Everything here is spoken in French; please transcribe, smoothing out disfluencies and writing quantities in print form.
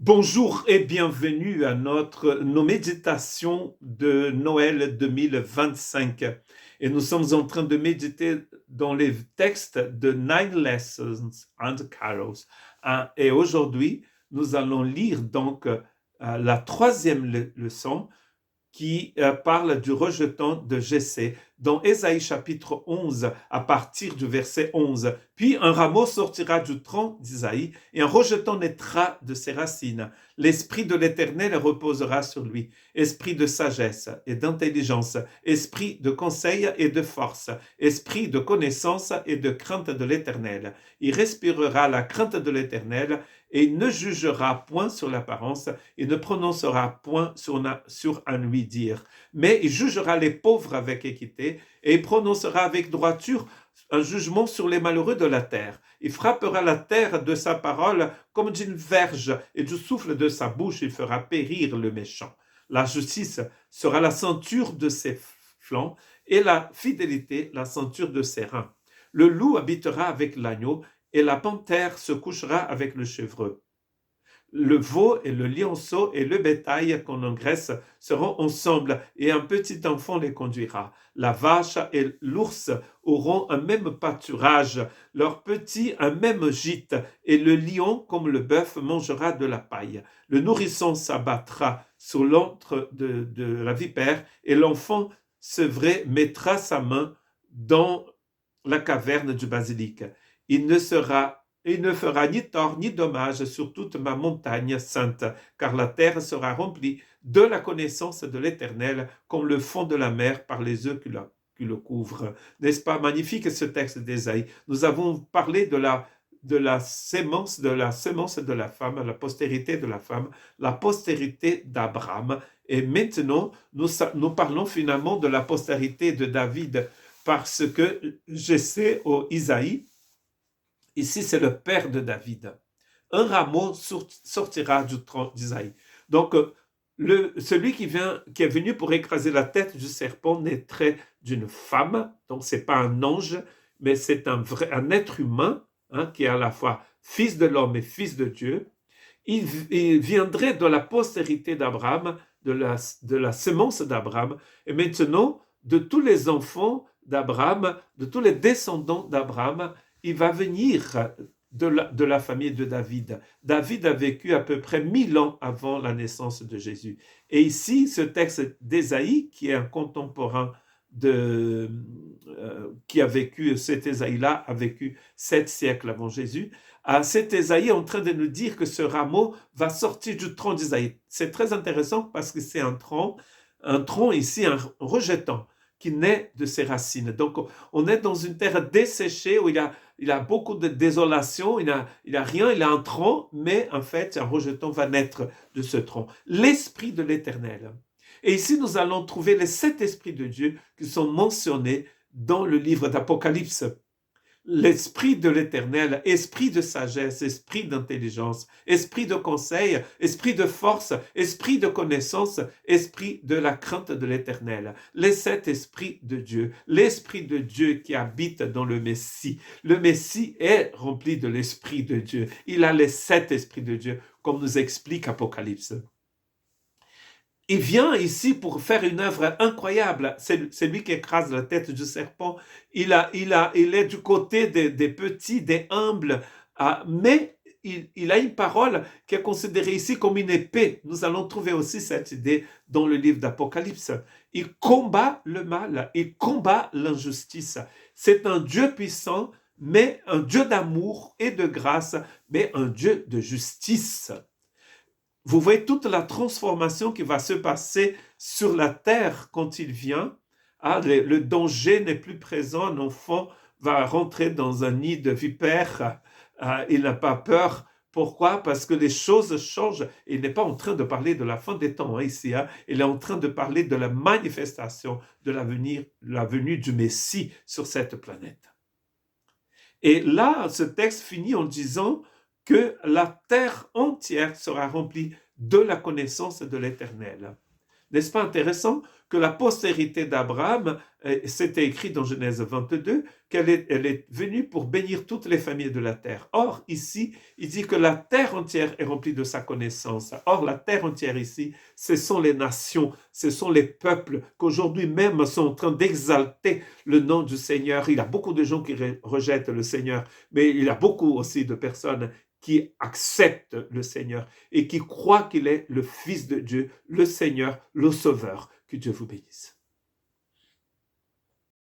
Bonjour et bienvenue à nos méditations de Noël 2025. Et nous sommes en train de méditer dans les textes de Nine Lessons and Carols. Et aujourd'hui, nous allons lire donc la troisième leçon qui parle du rejeton de Jessé dans Ésaïe chapitre 11 à partir du verset 11. Puis un rameau sortira du tronc d'Isaïe et un rejeton naîtra de ses racines. L'esprit de l'Éternel reposera sur lui, esprit de sagesse et d'intelligence, esprit de conseil et de force, esprit de connaissance et de crainte de l'Éternel. Il respirera la crainte de l'Éternel et il ne jugera point sur l'apparence, il ne prononcera point sur un lui-dire, mais il jugera les pauvres avec équité et il prononcera avec droiture un jugement sur les malheureux de la terre. Il frappera la terre de sa parole comme d'une verge et du souffle de sa bouche il fera périr le méchant. La justice sera la ceinture de ses flancs et la fidélité la ceinture de ses reins. Le loup habitera avec l'agneau et la panthère se couchera avec le chevreux. Le veau et le lionceau et le bétail qu'on engraisse seront ensemble et un petit enfant les conduira. La vache et l'ours auront un même pâturage, leurs petits un même gîte, et le lion, comme le bœuf, mangera de la paille. Le nourrisson s'abattra sur l'antre de la vipère, et l'enfant sevré mettra sa main dans la caverne du basilic. Il ne fera ni tort ni dommage sur toute ma montagne sainte, car la terre sera remplie de la connaissance de l'Éternel, comme le fond de la mer par les eaux qui le couvrent. N'est-ce pas magnifique ce texte d'Ésaïe? Nous avons parlé de la sémence de la femme, la postérité de la femme, la postérité d'Abraham. Et maintenant, nous parlons finalement de la postérité de David, parce que Jessé ou Isaïe, ici c'est le père de David. Un rameau sortira du tronc d'Isaïe. Donc, celui qui est venu pour écraser la tête du serpent naîtrait d'une femme, donc c'est pas un ange, mais c'est un être humain, hein, qui est à la fois fils de l'homme et fils de Dieu. Il viendrait de la postérité d'Abraham, de la semence d'Abraham, et maintenant, de tous les enfants d'Abraham, de tous les descendants d'Abraham, il va venir de la famille de David. David a vécu à peu près 1000 ans avant la naissance de Jésus. Et ici, ce texte d'Ésaïe, qui est un contemporain qui a vécu, cet Ésaïe-là a vécu 7 siècles avant Jésus, cet Ésaïe est en train de nous dire que ce rameau va sortir du tronc d'Ésaïe. C'est très intéressant parce que c'est un tronc ici, un rejeton qui naît de ses racines. Donc, on est dans une terre desséchée où il y a beaucoup de désolation, il a rien, il a un tronc, mais en fait, un rejeton va naître de ce tronc. L'esprit de l'Éternel. Et ici, nous allons trouver les 7 esprits de Dieu qui sont mentionnés dans le livre d'Apocalypse. L'esprit de l'Éternel, esprit de sagesse, esprit d'intelligence, esprit de conseil, esprit de force, esprit de connaissance, esprit de la crainte de l'Éternel. Les 7 esprits de Dieu, l'esprit de Dieu qui habite dans le Messie. Le Messie est rempli de l'esprit de Dieu. Il a les 7 esprits de Dieu, comme nous explique Apocalypse. Il vient ici pour faire une œuvre incroyable. C'est lui qui écrase la tête du serpent. Il est du côté des petits, des humbles, mais il a une parole qui est considérée ici comme une épée. Nous allons trouver aussi cette idée dans le livre d'Apocalypse. Il combat le mal, il combat l'injustice. C'est un Dieu puissant, mais un Dieu d'amour et de grâce, mais un Dieu de justice. Vous voyez toute la transformation qui va se passer sur la terre quand il vient. Le danger n'est plus présent. Un enfant va rentrer dans un nid de vipères. Il n'a pas peur. Pourquoi? Parce que les choses changent. Il n'est pas en train de parler de la fin des temps ici. Il est en train de parler de la manifestation de la venue du Messie sur cette planète. Et là, ce texte finit en disant que la terre entière sera remplie de la connaissance de l'Éternel. N'est-ce pas intéressant que la postérité d'Abraham, c'était écrit dans Genèse 22, elle est venue pour bénir toutes les familles de la terre. Or, ici, il dit que la terre entière est remplie de sa connaissance. Or, la terre entière ici, ce sont les nations, ce sont les peuples qu'aujourd'hui même sont en train d'exalter le nom du Seigneur. Il y a beaucoup de gens qui rejettent le Seigneur, mais il y a beaucoup aussi de personnes qui acceptent le Seigneur et qui croient qu'il est le Fils de Dieu, le Seigneur, le Sauveur. Que Dieu vous bénisse.